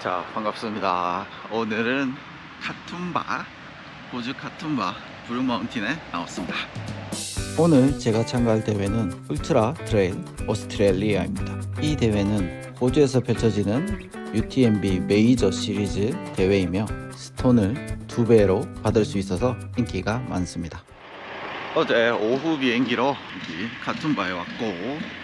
자, 반갑습니다. 오늘은 카툰바, 호주 카툰바 블루마운틴에 나왔습니다. 오늘 제가 참가할 대회는 울트라 트레일 오스트레일리아입니다. 이 대회는 호주에서 펼쳐지는 UTMB 메이저 시리즈 대회이며 스톤을 2배로 받을 수 있어서 인기가 많습니다. 어제 오후 비행기로 카툰바에 왔고,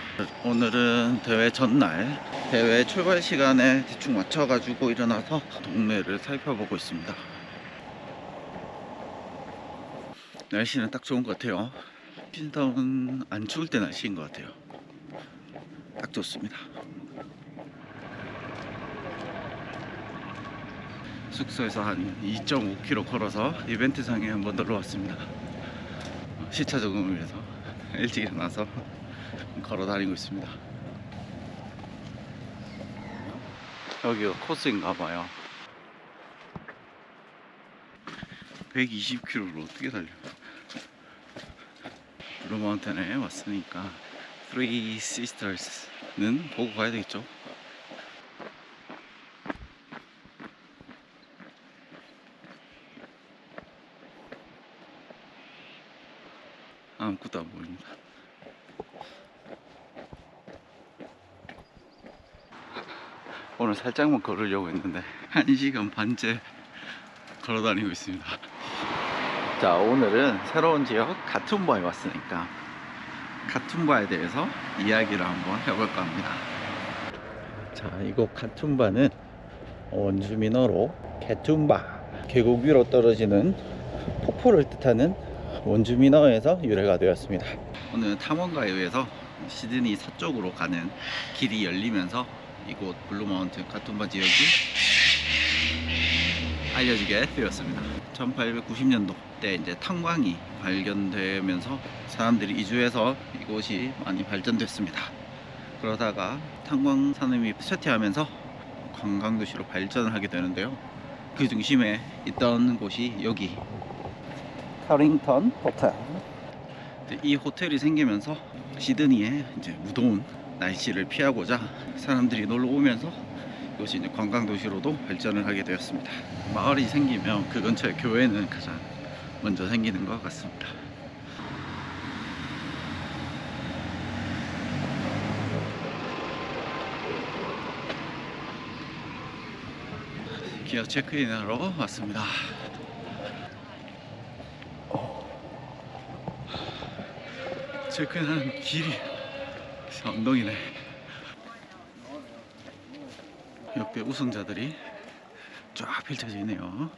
오늘은 대회 전날 대회 출발 시간에 대충 맞춰가지고 일어나서 동네를 살펴보고 있습니다. 날씨는 딱 좋은 것 같아요. 핀타운 안 추울 때 날씨인 것 같아요. 딱 좋습니다. 숙소에서 한 2.5km 걸어서 이벤트장에 한번 놀러 왔습니다. 시차 적응을 위해서 일찍 일어나서 걸어 다니고 있습니다. 여기가 코스인가 봐요. 120km로 어떻게 달려? 블루마운틴에 왔으니까 Three Sisters는 보고 가야 되겠죠? 아무것도 안 보입니다. 오늘 살짝만 걸으려고 했는데 1시간 반째 걸어 다니고 있습니다. 자, 오늘은 새로운 지역 카툰바에 왔으니까 카툰바에 대해서 이야기를 한번 해볼까 합니다. 자, 이곳 카툰바는 원주민어로 캐툰바, 계곡 위로 떨어지는 폭포를 뜻하는 원주민어에서 유래가 되었습니다. 오늘 탐험가에 의해서 시드니 서쪽으로 가는 길이 열리면서 이곳 블루마운틴 카툰바 지역이 알려지게 되었습니다. 1890년도 때 이제 탄광이 발견되면서 사람들이 이주해서 이곳이 많이 발전됐습니다. 그러다가 탄광 산업이 쇠퇴하면서 관광도시로 발전을 하게 되는데요. 그 중심에 있던 곳이 여기 카링턴 호텔. 이 호텔이 생기면서 시드니의 이제 무더운 날씨를 피하고자 사람들이 놀러 오면서 이것이 이제 관광도시로도 발전을 하게 되었습니다. 마을이 생기면 그 근처에 교회는 가장 먼저 생기는 것 같습니다. 기어 체크인하러 왔습니다. 체크인하는 길이 언덕이네. 역대 우승자들이 쫙 펼쳐져 있네요.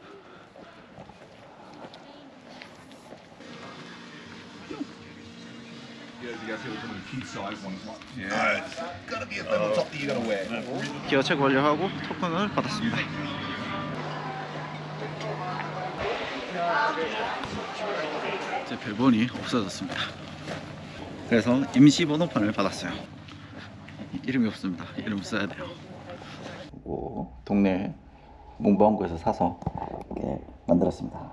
기어 체크 완료하고 토큰을 받았습니다. 제 배번이 없어졌습니다. 그래서 임시 번호판을 받았어요. 이름이 없습니다. 이름 써야 돼요. 동네 문방구에서 사서 이렇게 만들었습니다.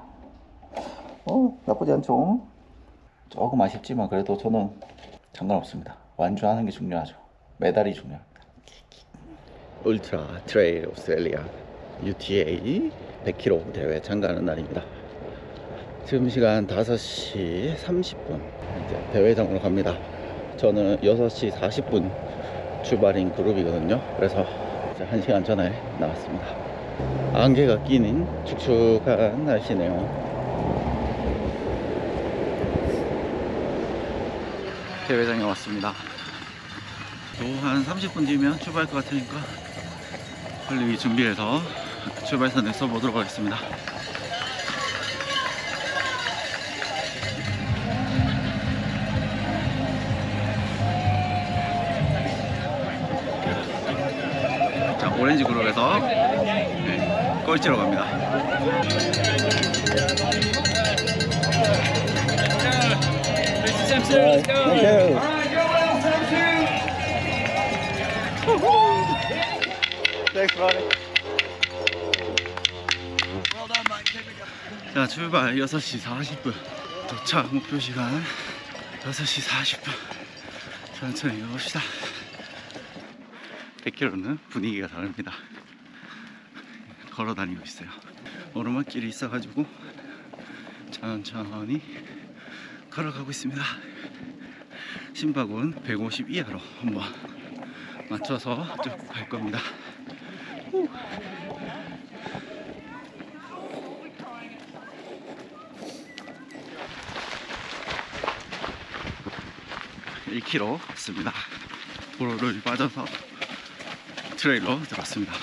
나쁘지 않죠? 조금 아쉽지만 그래도 저는 상관없습니다. 완주하는 게 중요하죠. 메달이 중요합니다. 울트라 트레일 오스트레일리아 UTA 100km 대회 참가하는 날입니다. 지금 시간 5시 30분 이제 대회장으로 갑니다. 저는 6시 40분 출발인 그룹이거든요. 그래서 이제 1시간 전에 나왔습니다. 안개가 끼는 축축한 날씨네요. 대회장에 왔습니다. 또 한 30분 뒤면 출발할 것 같으니까 빨리 준비해서 출발선을 써보도록 하겠습니다. 자, 오렌지 그룹에서 꼴찌로 갑니다. Thank you. Thanks, buddy. 자, 출발 6시 40분. 도착 목표 시간 6시 40분. 천천히 가봅시다. 100km는 분위기가 다릅니다. 걸어 다니고 있어요. 오르막길이 있어가지고 천천히 걸어가고 있습니다. 심박은 150 이하로 한번 맞춰서 쭉 갈 겁니다. 1km 습니다. 도로를 빠져서 트레일러 들었습니다.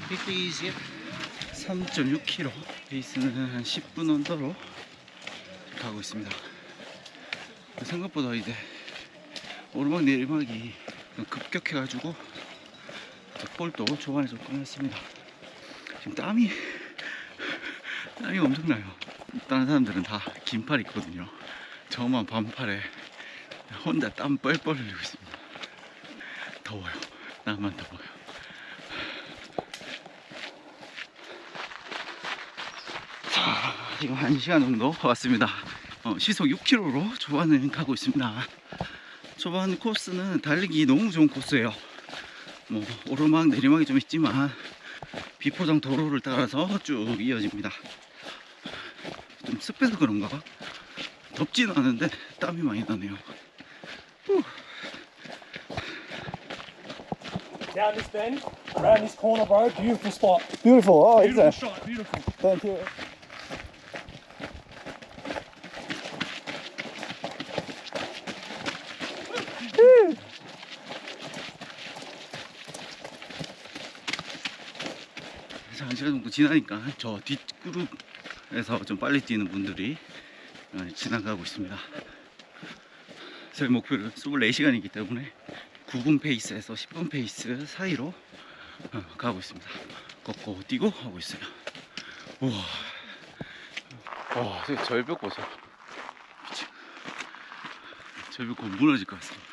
빅비지 3.6km 페이스는 한 10분 언더로 가고 있습니다. 생각보다 이제 오르막 내리막이 급격해가지고 폴도 초반에 좀 끊었습니다. 지금 땀이 엄청나요. 다른 사람들은 다 긴팔 입거든요. 저만 반팔에 혼자 땀 뻘뻘 흘리고 있습니다. 더워요. 나만 더워요. 자, 지금 1시간 정도 왔습니다. 시속 6km로 초반은 가고 있습니다. 초반 코스는 달리기 너무 좋은 코스예요. 뭐 오르막 내리막이 좀 있지만 비포장 도로를 따라서 쭉 이어집니다. 좀 습해서 그런가 덥지는 않은데 땀이 많이 나네요. Down this bend, around this corner, bro. Beautiful spot. Beautiful. Oh, is Beautiful it? shot. Beautiful. Thank you. 자, 1시간 정도 지나니까 저 뒷그룹에서 좀 빨리 뛰는 분들이 지나가고 있습니다. 저희 목표는 24시간이기 때문에 9분 페이스에서 10분 페이스 사이로 가고 있습니다. 걷고 뛰고 하고 있어요. 우와, 와, 절벽 보세요. 미친. 절벽 곧 무너질 것 같습니다.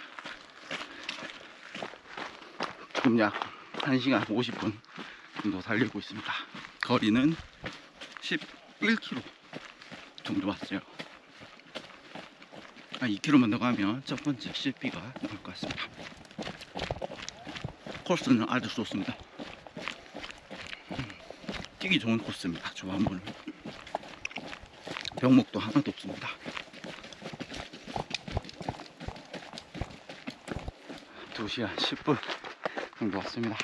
지금 약 1시간 50분 정도 달리고 있습니다. 거리는 11km 정도 왔어요. 한 2km만 더 가면 첫 번째 CP가 나올 것 같습니다. 코스는 아주 좋습니다. 뛰기 좋은 코스입니다. 조합부는 병목도 하나도 없습니다. 2시간 10분 정도 왔습니다.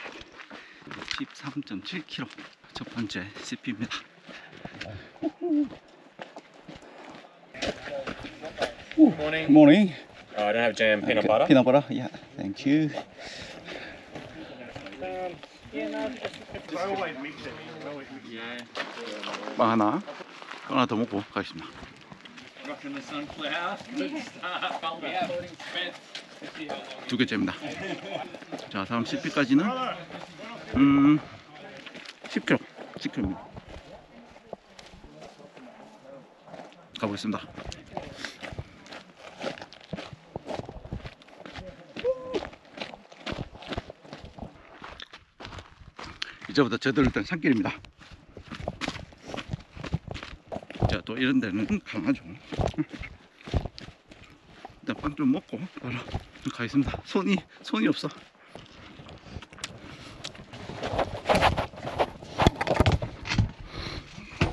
13.7km 첫 번째 CP입니다. Morning. Morning. I don't have jam, peanut Okay, butter. Peanut butter. Yeah. Thank you. 빵 하나 더 먹고 가겠습니다. Rocking the sunflower. Good start. 두 개째입니다. 자, 다음 CP까지는 10km 가보겠습니다. 이제부터 저들을 산길입니다. 자, 또 이런 데는 강하죠. 일단 빵 좀 먹고 바로 가겠습니다. 손이 없어.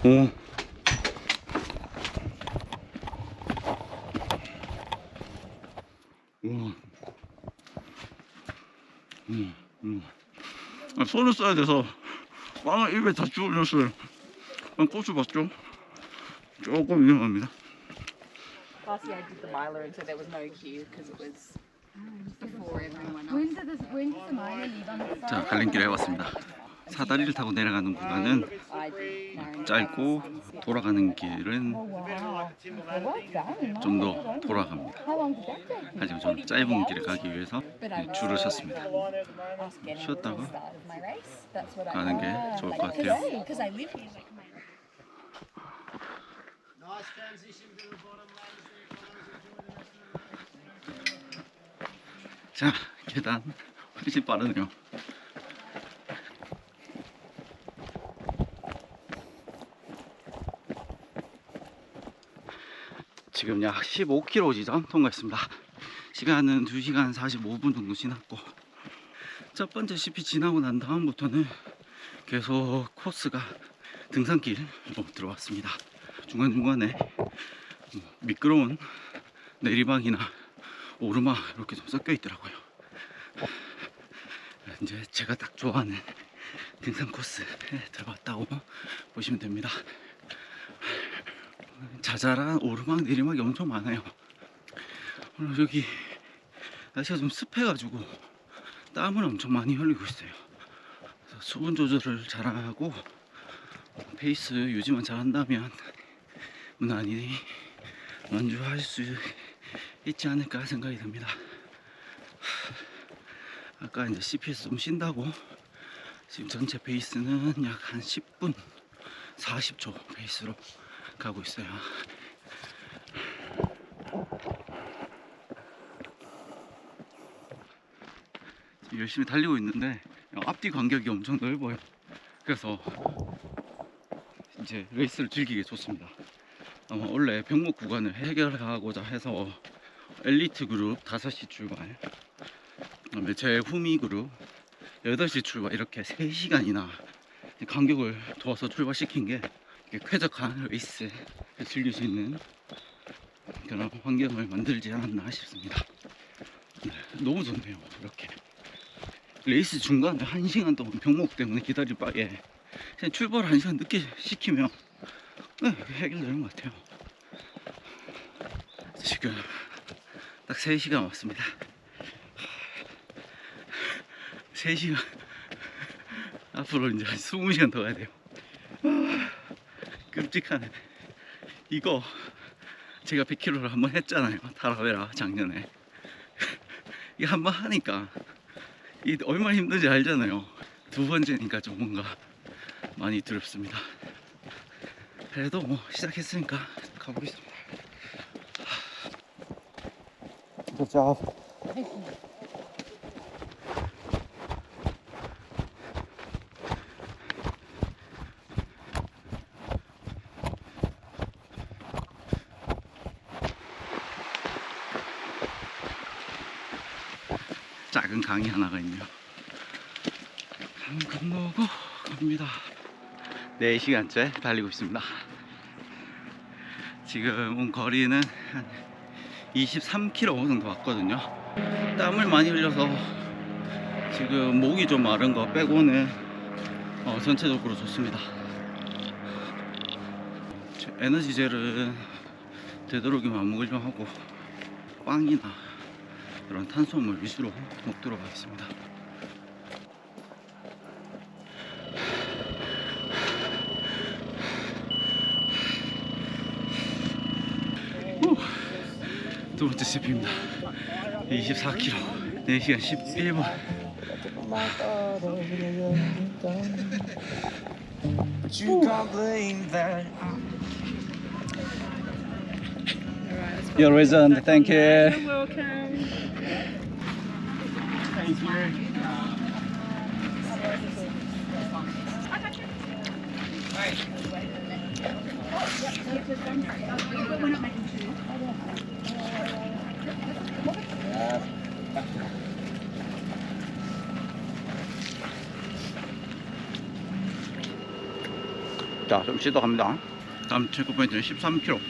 오. 손을 써야 돼서 빵을 입에 다 주워줬어요. 고수 봤죠? 조금 위험합니다. Last year I did the miler and so there was no queue because it was before everyone else. When's the mile leave on the 자, 갈림길에 왔습니다. 사다리를 타고 내려가는 구간은 I did my 짧고 돌아가는 길은 Wow. Well done. 좀 더 돌아갑니다. How long did that take? 하지만 저는 짧은 길을 가기 위해서 줄을 섰습니다. Ask getting 쉬었다가 at the start of my race. That's what I 가는 게 좋을 것 같아요. Because I live here. 자, 계단 훨씬 빠르네요. 지금 약 15km 지점 통과했습니다. 시간은 2시간 45분 정도 지났고, 첫 번째 CP 지나고 난 다음부터는 계속 코스가 등산길로 들어왔습니다. 중간중간에 미끄러운 내리막이나 오르막 이렇게 좀 섞여 있더라고요. 이제 제가 딱 좋아하는 등산 코스에 들어왔다고 보시면 됩니다. 자잘한 오르막 내리막이 엄청 많아요. 오늘 여기 날씨가 좀 습해가지고 땀을 엄청 많이 흘리고 있어요. 그래서 수분 조절을 잘하고 페이스 유지만 잘한다면 무난히 완주할 수 있지 않을까 생각이 듭니다. 아까 이제 CP에서 좀 쉰다고 지금 전체 페이스는 약 한 10분 40초 페이스로 가고 있어요. 지금 열심히 달리고 있는데 앞뒤 간격이 엄청 넓어요. 그래서 이제 레이스를 즐기기 좋습니다. 아마 원래 병목 구간을 해결하고자 해서 엘리트 그룹 5시 출발, 그다음에 제 후미 그룹 8시 출발, 이렇게 3시간이나 간격을 두어서 출발시킨 게 쾌적한 레이스를 즐길 수 있는 그런 환경을 만들지 않았나 싶습니다. 네, 너무 좋네요. 이렇게 레이스 중간에 1시간 동안 병목 때문에 기다릴 바에 그냥 출발을 1시간 늦게 시키면 해결되는 것 같아요. 지금 딱 3시간 왔습니다. 3시간 앞으로 이제 한 20시간 더 가야 돼요. 끔찍하네. 이거 제가 100km를 한번 했잖아요, 타라베라 작년에. 이거 한번 하니까 이게 얼마나 힘든지 알잖아요. 두 번째니까 좀 뭔가 많이 두렵습니다. 그래도 뭐 시작했으니까 가보겠습니다. Good job. 작은 강이 하나가 있네요. 강 건너고 갑니다. 4시간째 달리고 있습니다. 지금 온 거리는 한 23km 정도 왔거든요. 땀을 많이 흘려서 지금 목이 좀 마른 거 빼고는 전체적으로 좋습니다. 에너지젤은 되도록이면 안 먹으려 하고 빵이나 이런 탄수화물 위주로 먹도록 하겠습니다. 두 번째 CP입니다. 24km, 4시간 11분. But you can't blame that. Your reason, thank you. You're welcome. 자, 좀 쉬다 갑니다. 다음 체크포인트는 13km,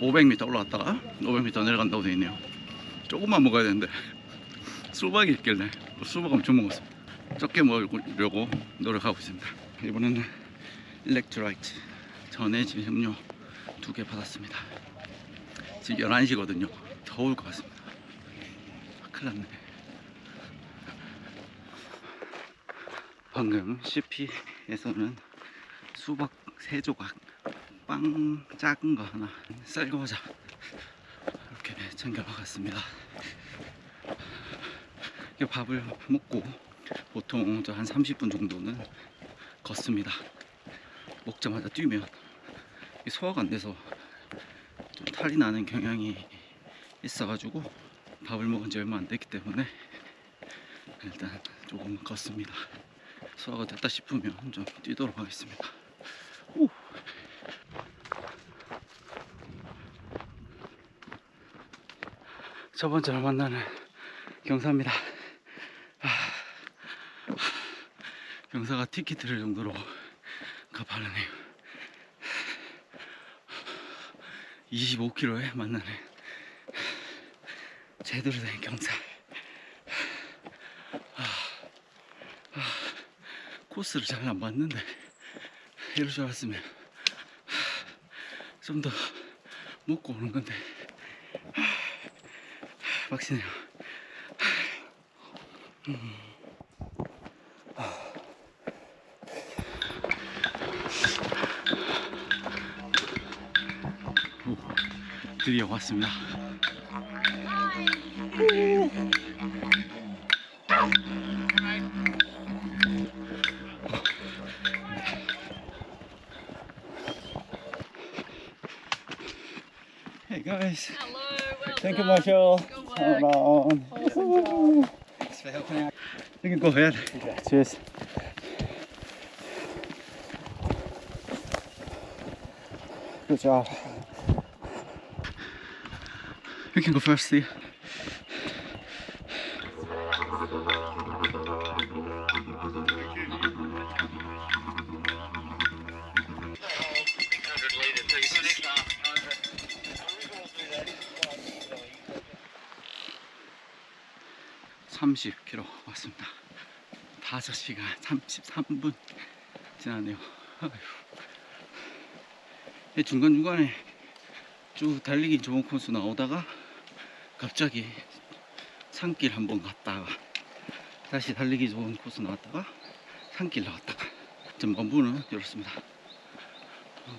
500m 올라갔다가 500m 내려간다고 되어 있네요. 조금만 먹어야 되는데 수박이 있길래 수박 엄청 먹었어요. 적게 먹으려고 노력하고 있습니다. 이번에는 일렉트라이트 전해질 음료 2개 받았습니다. 지금 11시거든요. 더울 것 같습니다. 큰일 났네. 방금 CP에서는 수박 3조각, 빵 작은 거 하나, 쌀과자 이렇게 챙겨 먹었습니다. 밥을 먹고 보통 한 30분 정도는 걷습니다. 먹자마자 뛰면 소화가 안 돼서 좀 탈이 나는 경향이 있어가지고 밥을 먹은 지 얼마 안 됐기 때문에 일단 조금 걷습니다. 소화가 됐다 싶으면 좀 뛰도록 하겠습니다. 오. 첫 번째로 만나는 경사입니다. 경사가 티켓 들을 정도로 가파르네요. 25km에 만나는 제대로 된 경사. 코스를 잘 안 봤는데 이럴 줄 알았으면 좀 더 먹고 오는 건데 빡시네요. 드디어 왔습니다. Hey guys. Hello, well Thank you, done. Marshall. Good work. Turn around. Thanks for helping out. You can go ahead. Cheers. Good job. You can go first, see. (30km) 왔습니다. 5시간 33분 지났네요. 중간중간에 쭉 달리기 좋은 코스 나오다가 갑자기 산길 한번 갔다가 다시 달리기 좋은 코스 나왔다가 산길 나왔다가 전반부는 이렇습니다.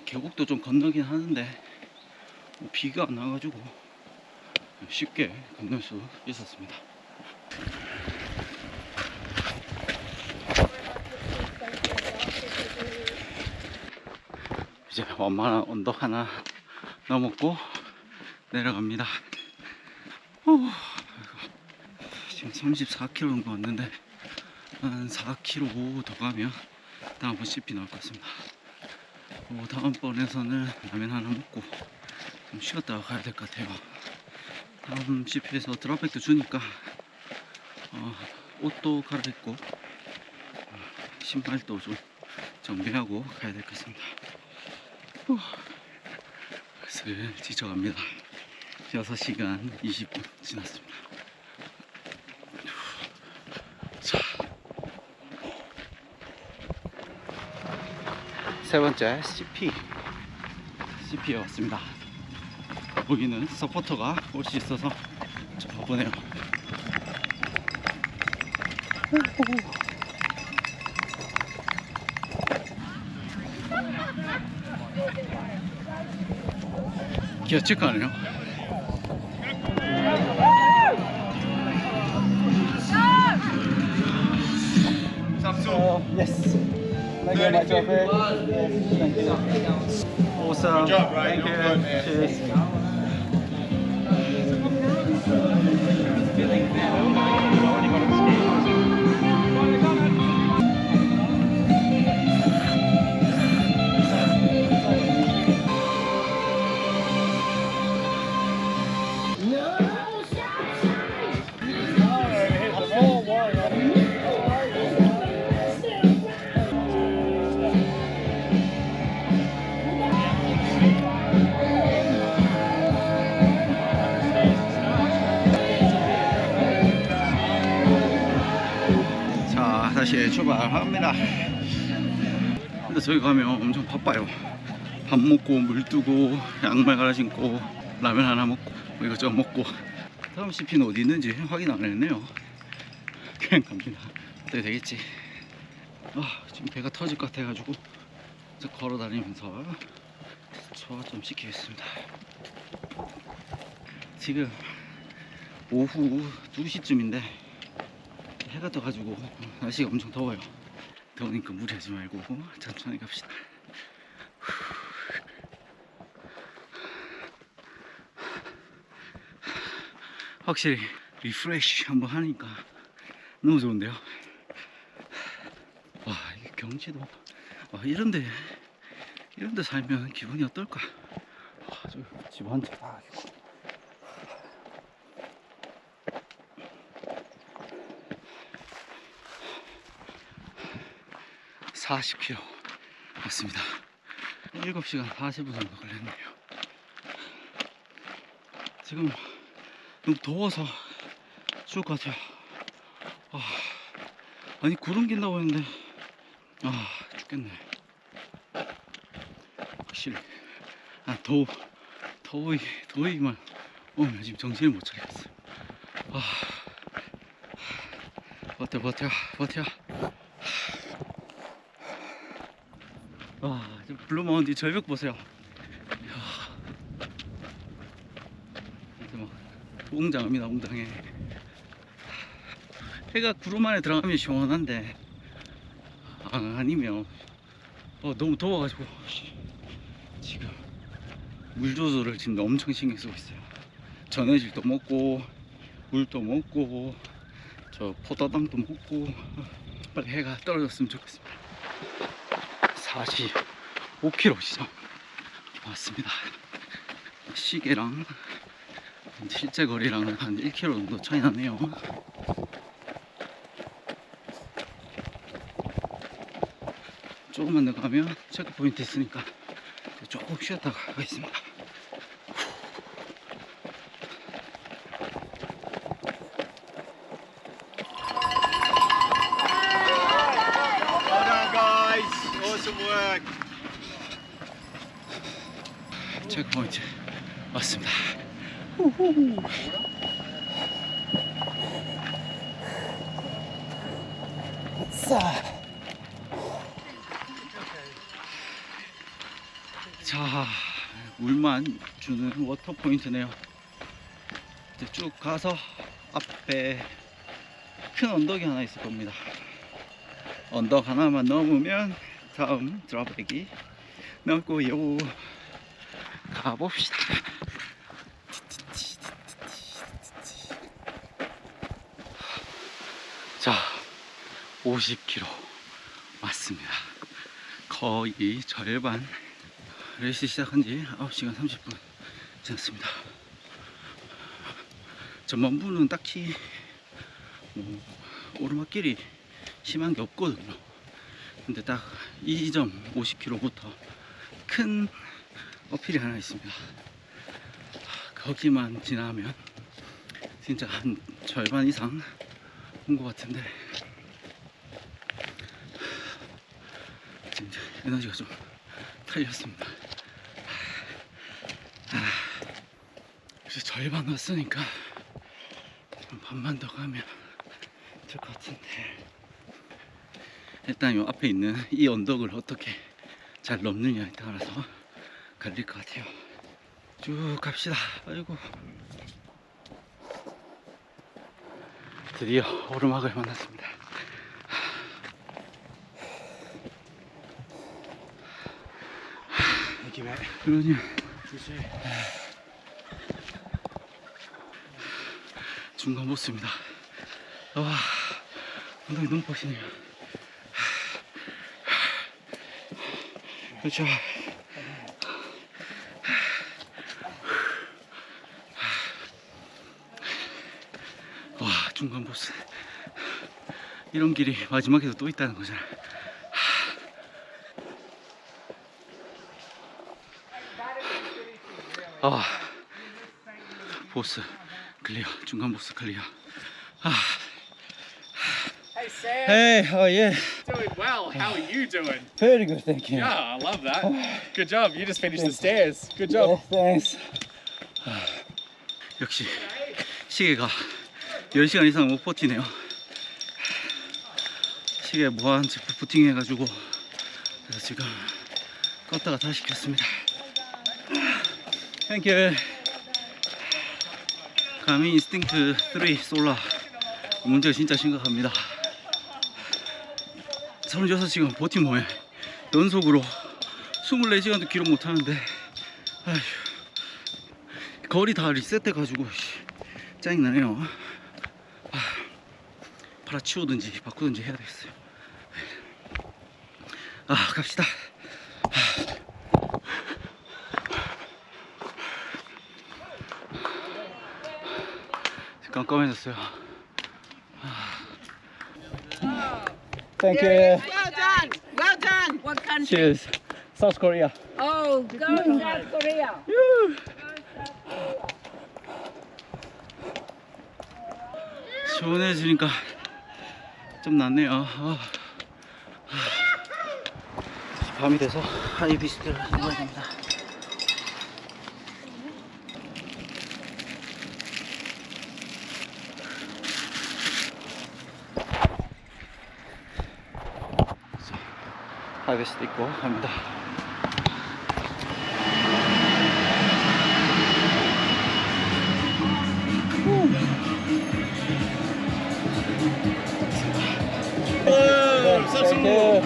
계곡도 좀 건너긴 하는데 비가 안 와가지고 쉽게 건널 수 있었습니다. 이제 완만한 언덕 하나 넘었고 내려갑니다. 지금 34km 정도 왔는데 한 4km 더 가면 다음번 CP 나올 것 같습니다. 다음번에서는 라면 하나 먹고 좀 쉬었다가 가야 될 것 같아요. 다음 CP에서 드랍백도 주니까 옷도 갈아입고 신발도 좀 정비하고 가야 될 것 같습니다. 슬 지쳐갑니다. 6시간 20분 지났습니다. 자, 세 번째 CP에 왔습니다. 거기는 서포터가 올 수 있어서 저번에요. 기어 체크하네요. Yes. Thank you, my job. Yes, thank you. Awesome. Good job, Ryan. Thank you. You're good, man. Cheers. 자, 다시 출발합니다. 근데 저기 가면 엄청 바빠요. 밥 먹고 물 뜨고 양말 갈아 신고 라면 하나 먹고 뭐 이것저것 먹고. 다음 CP는 어디 있는지 확인 안 했네요. 그냥 갑니다. 어떻게 되겠지. 지금 배가 터질 것 같아가지고 걸어 다니면서 소화 좀 시키겠습니다. 지금 오후 2시쯤인데 해가 떠가지고 날씨가 엄청 더워요. 더우니까 무리하지 말고 천천히 갑시다. 확실히 리프레쉬 한번 하니까 너무 좋은데요. 와, 이게 경치도 이런데 살면 기분이 어떨까. 저 집 한 채 다 40km 왔습니다. 7시간 40분 정도 걸렸네요. 지금 너무 더워서 죽을 것 같아요. 아니 구름 낀다고 했는데 죽겠네. 확실히 더위만 오면 지금 정신을 못 차리겠어요. 버텨. 지금 블루마운틴 절벽 보세요. 이제 막 웅장합니다. 웅장해. 해가 구름 안에 들어가면 시원한데 아니면 너무 더워가지고 지금 물 조절을 지금 엄청 신경 쓰고 있어요. 전해질도 먹고 물도 먹고 저 포도당도 먹고 빨리 해가 떨어졌으면 좋겠습니다. 45km 시점 왔습니다. 시계랑 실제 거리랑 한 1km 정도 차이 나네요. 조금만 더 가면 체크포인트 있으니까 조금 쉬었다가 가겠습니다. 체크포인트 왔습니다. 자, 물만 주는 워터 포인트네요. 이제 쭉 가서 앞에 큰 언덕이 하나 있을 겁니다. 언덕 하나만 넘으면 다음 드랍백이 나오고요. 가봅시다. 자, 50km 왔습니다. 거의 절반. 레이스 시작한 지 9시간 30분 지났습니다. 전반부는 딱히 오르막길이 심한 게 없거든요. 근데 딱 이 점 50km부터 큰 어필이 하나 있습니다. 거기만 지나면 진짜 한 절반 이상 온 것 같은데 진짜 에너지가 좀 털렸습니다. 그래서 절반 왔으니까 반만 더 가면 될 것 같은데 일단 요 앞에 있는 이 언덕을 어떻게 잘 넘느냐에 따라서 갈릴 것 같아요. 쭉 갑시다. 아이고, 드디어 오르막을 만났습니다. 그러냐. 중간 보스입니다. 와, 엉덩이 너무 빡시네요. 그렇죠. 와, 중간 보스. 이런 길이 마지막에도 또 있다는 거잖아. 보스 클리어. 중간 보스 클리어. Hey Sam, Hey, oh yeah. doing well. How are you doing? Very good, thank you. Yeah, I love that. Good job. You just finished the stairs. Good job. Thanks. 역시 시계가 10시간 이상 못 버티네요. 시계 무한 부팅 해가지고 그래서 지금 껐다가 다시 켰습니다. 땡큐. 가미 인스팅트 3 솔라 문제가 진짜 심각합니다. 36시간 버틴 후에 연속으로 24시간도 기록 못하는데 아휴, 거리 다 리셋해가지고 짜증나네요. 팔아치우든지 바꾸든지 해야 되겠어요. 갑시다. 깜깜해졌어요. Thank you. Well done. Well What country? Cheers. South Korea. Oh, go South Korea. 시원해지니까 좀 낫네요. 밤이 돼서 하이비스트를 먹어야 됩니다. 하이비스트 입고 갑니다. Thank you.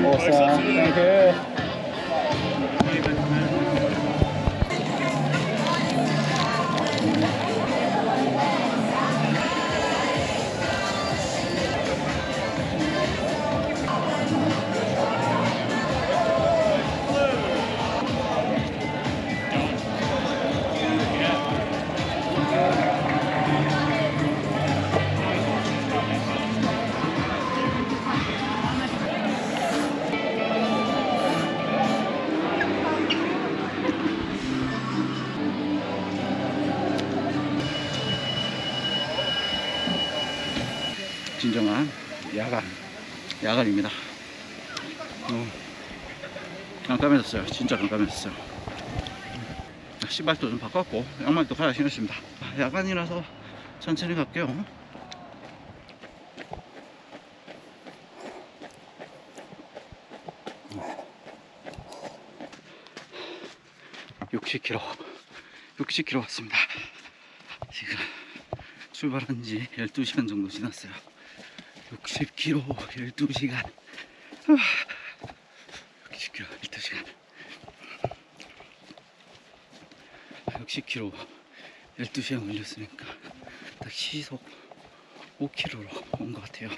Awesome. Thank you. 진정한 야간입니다. 깜깜해졌어요. 진짜 깜깜해졌어요. 신발도 좀 바꿨고 양말도 갈아 신었습니다. 야간이라서 천천히 갈게요. $60km 왔습니다. 지금 출발한 지 12시간 정도 지났어요. 60km 12시간 60km 12시간 60km 12시간 걸렸으니까 딱 시속 5km로 온 것 같아요.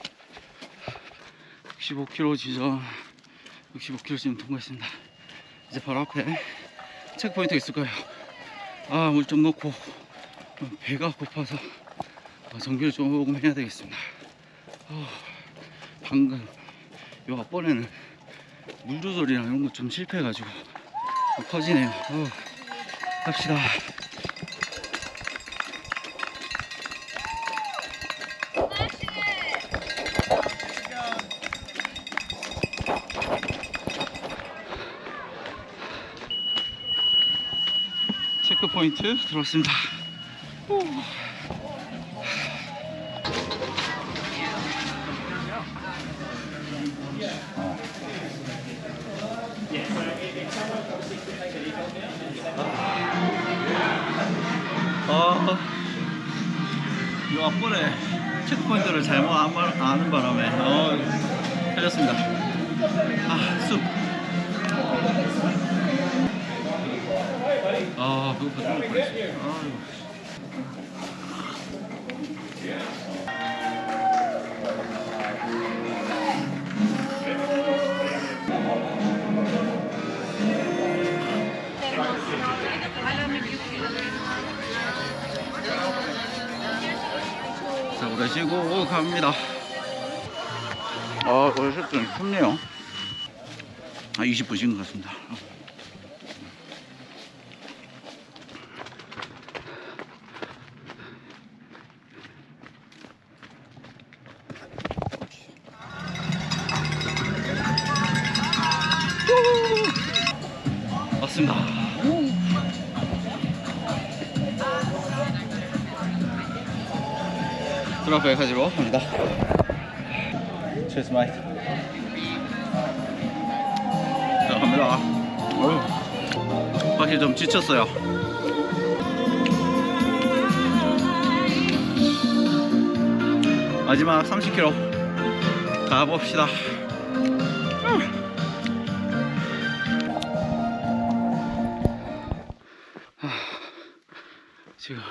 65km 지점 65km 지점 통과했습니다. 이제 바로 앞에 체크포인트가 있을 거예요. 물 좀 넣고 배가 고파서 정비를 조금 해야 되겠습니다. 방금 요 앞번에는 물 조절이랑 이런 거 좀 실패해가지고 터지네요. 갑시다. 체크포인트 들어왔습니다. 이 앞번에 체크포인트를 잘못 아는 바람에 틀렸습니다. 숲. 그거 죽을 뻔했어. 자, 오래시고 갑니다. 오래시고 춥네요. 20분 쉰 것 같습니다. 왔습니다. 드라프에 가지러 갑니다. Cheers, mate. 자, 갑니다. 확실히 좀 지쳤어요. 마지막 30km 가봅시다. 지금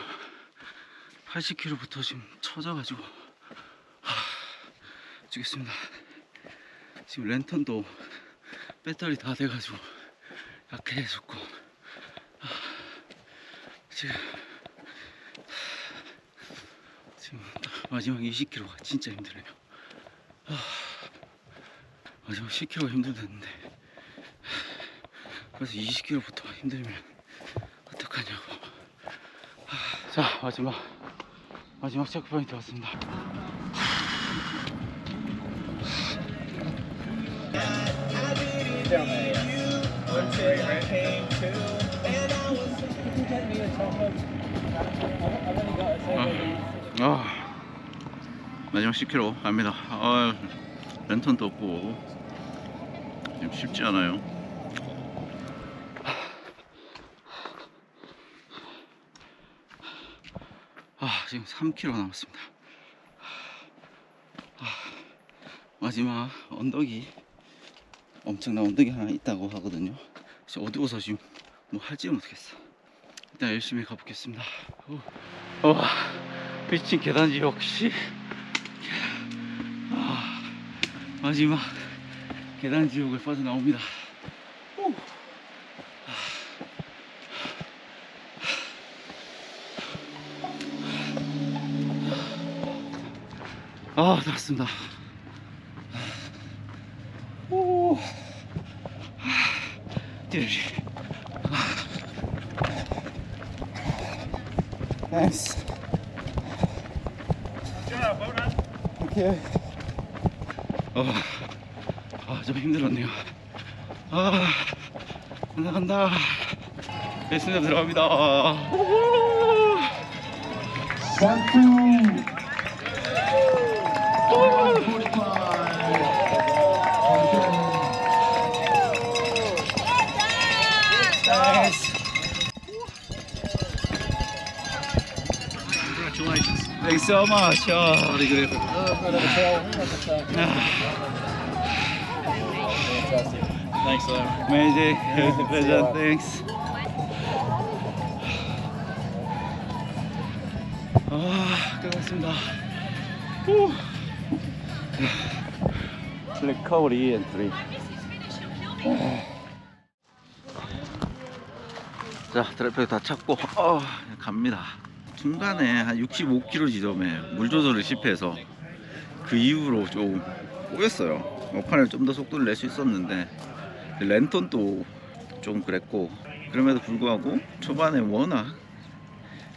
80km부터 지금 처져가지고 죽겠습니다. 지금 랜턴도 배터리 다 돼가지고 약해졌고 지금 마지막 20km가 진짜 힘드네요. 마지막 10km 힘들었는데 그래서 20km부터 힘들면 어떡하냐고. 자, 마지막 체크포인트 왔습니다. 마지막 10km 갑니다. 랜턴도 없고 지금 쉽지 않아요. 지금 3km 남았습니다. 마지막 언덕이 엄청난 언덕이 하나 있다고 하거든요. 어두워서 지금 뭐 할지 못하겠어. 일단 열심히 가보겠습니다. 미친 계단지 역시. 마지막 계단 지옥을 빠져나옵니다. 다 왔습니다. Nice. Okay. 좀 힘들었네요. 간다. 레슨에 들어갑니다. Congratulations. Thanks so much. Bloody good effort. Thanks, Amazing. Here's the present. Thanks. 끝났습니다. Recovery and free. 자, 트래픽 다 찾고 갑니다. 중간에 한 65km 지점에 물 조절을 실패해서 그 이후로 좀 꼬였어요. 막판에 좀 더 속도를 낼 수 있었는데 랜턴도 좀 그랬고, 그럼에도 불구하고 초반에 워낙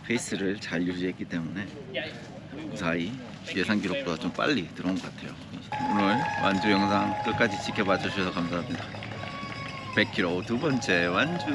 페이스를 잘 유지했기 때문에 무사히 예상 기록보다 좀 빨리 들어온 것 같아요. 오늘 완주 영상 끝까지 지켜봐 주셔서 감사합니다. 100km 두 번째 완주.